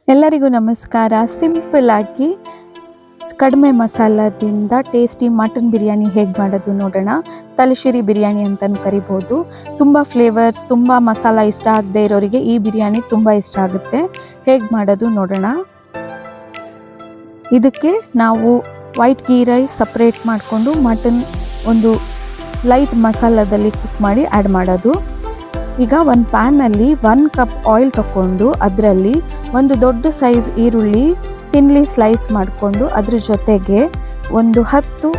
ಎಲ್ಲರಿಗೂ ನಮಸ್ಕಾರ. ಸಿಂಪಲ್ ಆಗಿ ಕಡಿಮೆ ಮಸಾಲದಿಂದ ಟೇಸ್ಟಿ ಮಟನ್ ಬಿರಿಯಾನಿ ಹೇಗೆ ಮಾಡೋದು ನೋಡೋಣ. ತಲಶೇರಿ ಬಿರಿಯಾನಿ ಅಂತಲೂ ಕರಿಬೋದು. ತುಂಬ ಫ್ಲೇವರ್ಸ್, ತುಂಬ ಮಸಾಲ ಇಷ್ಟ ಆಗದೆ ಇರೋರಿಗೆ ಈ ಬಿರಿಯಾನಿ ತುಂಬ ಇಷ್ಟ ಆಗುತ್ತೆ. ಹೇಗೆ ಮಾಡೋದು ನೋಡೋಣ. ಇದಕ್ಕೆ ನಾವು ವೈಟ್ ಗೀ ರೈಸ್ ಸಪ್ರೇಟ್ ಮಾಡಿಕೊಂಡು ಮಟನ್ ಒಂದು ಲೈಟ್ ಮಸಾಲದಲ್ಲಿ ಕುಕ್ ಮಾಡಿ ಆ್ಯಡ್ ಮಾಡೋದು. ಈಗ ಒಂದು ಪ್ಯಾನಲ್ಲಿ 1 ಕಪ್ ಆಯಿಲ್ ತಗೊಂಡು ಅದರಲ್ಲಿ ಒಂದು ದೊಡ್ಡ ಸೈಜ್ ಈರುಳ್ಳಿ ತಿನ್ಲಿ ಸ್ಲೈಸ್ ಮಾಡಿಕೊಂಡು ಅದ್ರ ಜೊತೆಗೆ ಒಂದು 10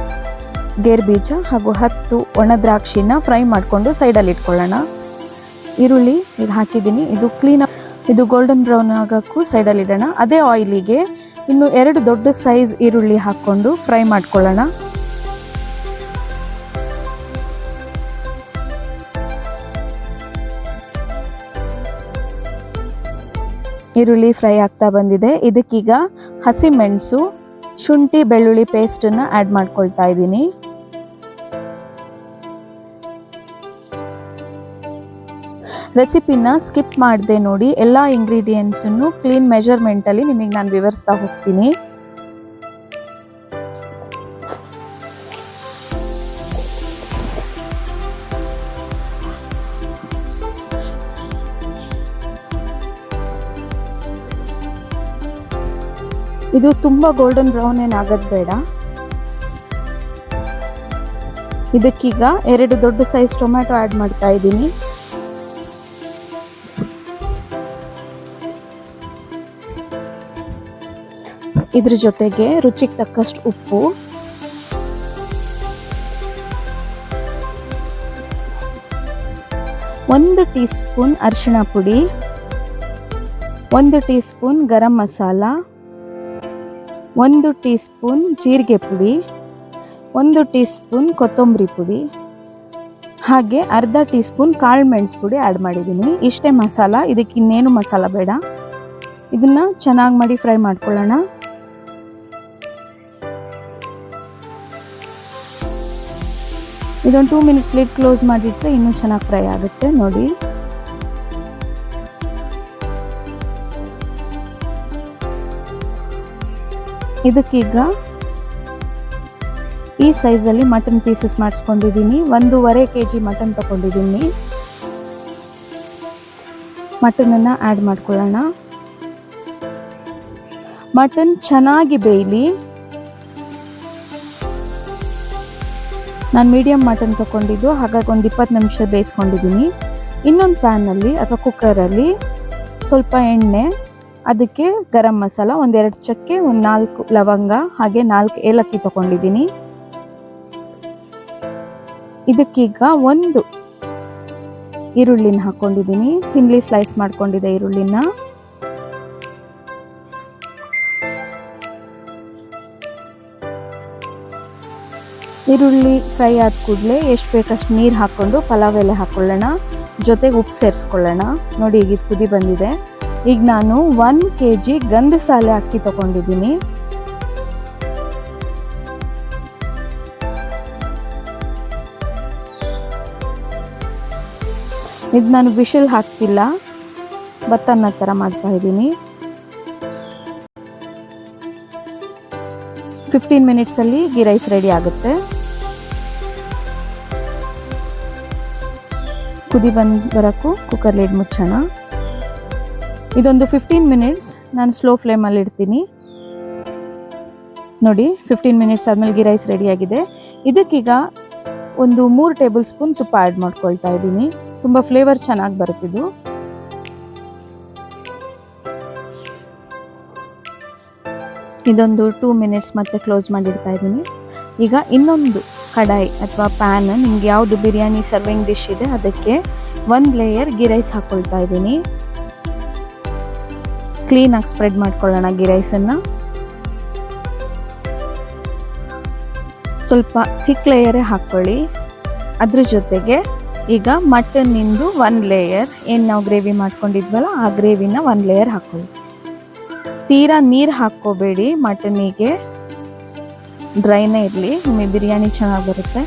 ಗೇರು ಬೀಜ ಹಾಗೂ 10 ಒಣ ದ್ರಾಕ್ಷಿನ ಫ್ರೈ ಮಾಡಿಕೊಂಡು ಸೈಡಲ್ಲಿ ಇಟ್ಕೊಳ್ಳೋಣ. ಈರುಳ್ಳಿ ಈಗ ಹಾಕಿದ್ದೀನಿ, ಇದು ಗೋಲ್ಡನ್ ಬ್ರೌನ್ ಆಗೋಕ್ಕೂ ಸೈಡಲ್ಲಿ ಇಡೋಣ. ಅದೇ ಆಯಿಲಿಗೆ ಇನ್ನು 2 ದೊಡ್ಡ ಸೈಜ್ ಈರುಳ್ಳಿ ಹಾಕ್ಕೊಂಡು ಫ್ರೈ ಮಾಡ್ಕೊಳ್ಳೋಣ. ಈರುಳ್ಳಿ ಫ್ರೈ ಆಗ್ತಾ ಬಂದಿದೆ. ಇದಕ್ಕೀಗ ಹಸಿಮೆಣಸು, ಶುಂಠಿ ಬೆಳ್ಳುಳ್ಳಿ ಪೇಸ್ಟನ್ನು ಆ್ಯಡ್ ಮಾಡ್ಕೊಳ್ತಾ ಇದ್ದೀನಿ. ರೆಸಿಪಿನ ಸ್ಕಿಪ್ ಮಾಡದೆ ನೋಡಿ. ಎಲ್ಲ ಇಂಗ್ರೀಡಿಯೆಂಟ್ಸನ್ನು ಕ್ಲೀನ್ ಮೆಜರ್ಮೆಂಟಲ್ಲಿ ನಿಮಗೆ ನಾನು ವಿವರಿಸ್ತಾ ಹೋಗ್ತೀನಿ. ಇದು ತುಂಬ ಗೋಲ್ಡನ್ ಬ್ರೌನ್ ಏನಾಗೋದು ಬೇಡ. ಇದಕ್ಕೀಗ 2 ದೊಡ್ಡ ಸೈಜ್ ಟೊಮ್ಯಾಟೊ ಆ್ಯಡ್ ಮಾಡ್ತಾ ಇದ್ದೀನಿ. ಇದ್ರ ಜೊತೆಗೆ ರುಚಿಗೆ ತಕ್ಕಷ್ಟು ಉಪ್ಪು, ಒಂದು ಟೀ ಸ್ಪೂನ್ ಅರಿಶಿಣ ಪುಡಿ, 1 tea spoon garam masala, 1 tea spoon ಜೀರಿಗೆ ಪುಡಿ, 1 ಟೀ ಸ್ಪೂನ್ ಕೊತ್ತಂಬರಿ ಪುಡಿ, ಹಾಗೆ ಅರ್ಧ ಟೀ ಸ್ಪೂನ್ ಕಾಳು ಮೆಣಸು ಪುಡಿ ಆ್ಯಡ್ ಮಾಡಿದ್ದೀನಿ. ಇಷ್ಟೇ ಮಸಾಲ, ಇದಕ್ಕೆ ಇನ್ನೇನು ಮಸಾಲ ಬೇಡ. ಇದನ್ನು ಚೆನ್ನಾಗಿ ಮಾಡಿ ಫ್ರೈ ಮಾಡ್ಕೊಳ್ಳೋಣ. ಇದೊಂದು 2 ಮಿನಿಟ್ಸ್ ಲಿಡ್ ಕ್ಲೋಸ್ ಮಾಡಿಟ್ರೆ ಇನ್ನೂ ಚೆನ್ನಾಗಿ ಫ್ರೈ ಆಗುತ್ತೆ ನೋಡಿ. ಇದಕ್ಕೀಗ ಈ ಸೈಜಲ್ಲಿ ಮಟನ್ ಪೀಸಸ್ ಮಾಡಿಸ್ಕೊಂಡಿದ್ದೀನಿ. 1.5 kg ಮಟನ್ ತಗೊಂಡಿದ್ದೀನಿ. ಮಟನನ್ನು ಆ್ಯಡ್ ಮಾಡ್ಕೊಳ್ಳೋಣ. ಮಟನ್ ಚೆನ್ನಾಗಿ ಬೇಯಲಿ. ನಾನು ಮೀಡಿಯಮ್ ಮಟನ್ ತಗೊಂಡಿದ್ದು, ಹಾಗಾಗಿ ಒಂದು 20 ನಿಮಿಷ ಬೇಯಿಸ್ಕೊಂಡಿದ್ದೀನಿ. ಇನ್ನೊಂದು ಪ್ಯಾನಲ್ಲಿ ಅಥವಾ ಕುಕ್ಕರಲ್ಲಿ ಸ್ವಲ್ಪ ಎಣ್ಣೆ, ಅದಕ್ಕೆ ಗರಂ ಮಸಾಲ, 1-2 ಚಕ್ಕೆ, 4 ಲವಂಗ, ಹಾಗೆ 4 ಏಲಕ್ಕಿ ತಗೊಂಡಿದ್ದೀನಿ. ಇದಕ್ಕೀಗ 1 ಈರುಳ್ಳಿನ ಹಾಕ್ಕೊಂಡಿದ್ದೀನಿ. ತಿನ್ಲಿ ಸ್ಲೈಸ್ ಮಾಡ್ಕೊಂಡಿದ್ದೆ ಈರುಳ್ಳಿನ. ಈರುಳ್ಳಿ ಫ್ರೈ ಆದ ಕೂಡಲೇ ಎಷ್ಟು ಬೇಕಷ್ಟು ನೀರು ಹಾಕ್ಕೊಂಡು ಪಲಾವ್ ಎಲೆ ಹಾಕ್ಕೊಳ್ಳೋಣ. ಜೊತೆಗೆ ಉಪ್ಪು ಸೇರಿಸ್ಕೊಳ್ಳೋಣ. ನೋಡಿ ಈಗ ಇದು ಕುದಿ ಬಂದಿದೆ. ಈಗ ನಾನು 1 kg ಗಂಧಸಾಲೆ ಅಕ್ಕಿ ತಗೊಂಡಿದ್ದೀನಿ. ಇದು ನಾನು ವಿಶಲ್ ಹಾಕ್ತಿಲ್ಲ, ಭತ್ತನ ಥರ ಮಾಡ್ತಾ ಇದ್ದೀನಿ. 15 ಮಿನಿಟ್ಸಲ್ಲಿ ಗೀ ರೈಸ್ ರೆಡಿ ಆಗುತ್ತೆ. ಕುದಿ ಬರೋಕ್ಕೂ ಕುಕ್ಕರ್ ಲಿಡ್ ಮುಚ್ಚೋಣ. ಇದೊಂದು 15 ಮಿನಿಟ್ಸ್ ನಾನು ಸ್ಲೋ ಫ್ಲೇಮಲ್ಲಿ ಇಡ್ತೀನಿ. ನೋಡಿ 15 ಮಿನಿಟ್ಸ್ ಆದಮೇಲೆ ಗೀ ರೈಸ್ ರೆಡಿಯಾಗಿದೆ. ಇದಕ್ಕೀಗ ಒಂದು 3 ಟೇಬಲ್ ಸ್ಪೂನ್ ತುಪ್ಪ ಆ್ಯಡ್ ಮಾಡ್ಕೊಳ್ತಾ ಇದ್ದೀನಿ. ತುಂಬ ಫ್ಲೇವರ್ ಚೆನ್ನಾಗಿ ಬರುತ್ತಿದ್ದು. ಇದೊಂದು 2 ಮಿನಿಟ್ಸ್ ಮತ್ತೆ ಕ್ಲೋಸ್ ಮಾಡಿಡ್ತಾ ಇದ್ದೀನಿ. ಈಗ ಇನ್ನೊಂದು ಕಡಾಯಿ ಅಥವಾ ಪ್ಯಾನ್, ನಿಮ್ಗೆ ಯಾವುದು ಬಿರಿಯಾನಿ ಸರ್ವಿಂಗ್ ಡಿಶ್ ಇದೆ ಅದಕ್ಕೆ 1 ಲೇಯರ್ ಗೀ ರೈಸ್ ಹಾಕ್ಕೊಳ್ತಾ ಇದ್ದೀನಿ. ಕ್ಲೀನಾಗಿ ಸ್ಪ್ರೆಡ್ ಮಾಡ್ಕೊಳ್ಳೋಣ ಗೀ ರೈಸನ್ನು. ಸ್ವಲ್ಪ ಥಿಕ್ ಲೇಯರೇ ಹಾಕ್ಕೊಳ್ಳಿ. ಅದ್ರ ಜೊತೆಗೆ ಈಗ ಮಟನ್ನಿಂದು 1 ಲೇಯರ್, ಏನು ನಾವು ಗ್ರೇವಿ ಮಾಡ್ಕೊಂಡಿದ್ವಲ್ಲ ಆ ಗ್ರೇವಿನ 1 ಲೇಯರ್ ಹಾಕ್ಕೊಳ್ಳಿ. ತೀರಾ ನೀರು ಹಾಕ್ಕೋಬೇಡಿ, ಮಟನ್ನಿಗೆ ಡ್ರೈನೇ ಇರಲಿ, ನಿಮಗೆ ಬಿರಿಯಾನಿ ಚೆನ್ನಾಗಿ ಬರುತ್ತೆ.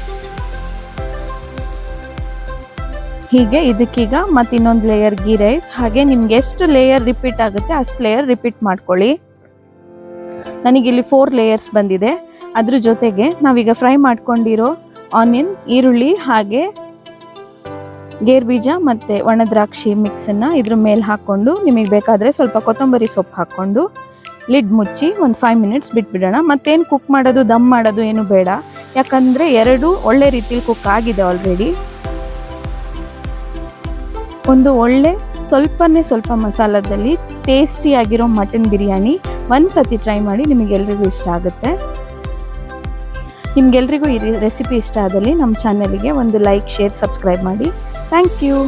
ಹೀಗೆ ಇದಕ್ಕೀಗ ಮತ್ತೆ ಇನ್ನೊಂದು ಲೇಯರ್ ಗೀ ರೈಸ್, ಹಾಗೆ ನಿಮ್ಗೆ ಎಷ್ಟು ಲೇಯರ್ ರಿಪೀಟ್ ಆಗುತ್ತೆ ಅಷ್ಟು ಲೇಯರ್ ರಿಪೀಟ್ ಮಾಡ್ಕೊಳ್ಳಿ. ನನಗಿಲ್ಲಿ 4 ಲೇಯರ್ಸ್ ಬಂದಿದೆ. ಅದ್ರ ಜೊತೆಗೆ ನಾವೀಗ ಫ್ರೈ ಮಾಡ್ಕೊಂಡಿರೋ ಆನಿಯನ್, ಈರುಳ್ಳಿ ಹಾಗೆ ಗೇರ್ ಬೀಜ ಮತ್ತು ಒಣ ದ್ರಾಕ್ಷಿ ಮಿಕ್ಸನ್ನು ಇದ್ರ ಮೇಲೆ ಹಾಕ್ಕೊಂಡು, ನಿಮಗೆ ಬೇಕಾದರೆ ಸ್ವಲ್ಪ ಕೊತ್ತಂಬರಿ ಸೊಪ್ಪು ಹಾಕ್ಕೊಂಡು ಲಿಡ್ ಮುಚ್ಚಿ ಒಂದು 5 ಮಿನಿಟ್ಸ್ ಬಿಟ್ಬಿಡೋಣ. ಮತ್ತೇನು ಕುಕ್ ಮಾಡೋದು, ದಮ್ ಮಾಡೋದು ಏನು ಬೇಡ, ಯಾಕಂದರೆ ಎರಡು ಒಳ್ಳೆ ರೀತಿಲಿ ಕುಕ್ ಆಗಿದೆ ಆಲ್ರೆಡಿ. ಒಂದು ಒಳ್ಳೆ ಸ್ವಲ್ಪ ಮಸಾಲದಲ್ಲಿ ಟೇಸ್ಟಿಯಾಗಿರೋ ಮಟನ್ ಬಿರಿಯಾನಿ ಒಂದು ಸತಿ ಟ್ರೈ ಮಾಡಿ, ನಿಮಗೆಲ್ರಿಗೂ ಇಷ್ಟ ಆಗುತ್ತೆ. ನಿಮಗೆಲ್ರಿಗೂ ಈ ರೆಸಿಪಿ ಇಷ್ಟ ಆದಲ್ಲಿ ನಮ್ಮ ಚಾನಲ್ಗೆ ಒಂದು ಲೈಕ್, ಶೇರ್, ಸಬ್ಸ್ಕ್ರೈಬ್ ಮಾಡಿ. Thank you.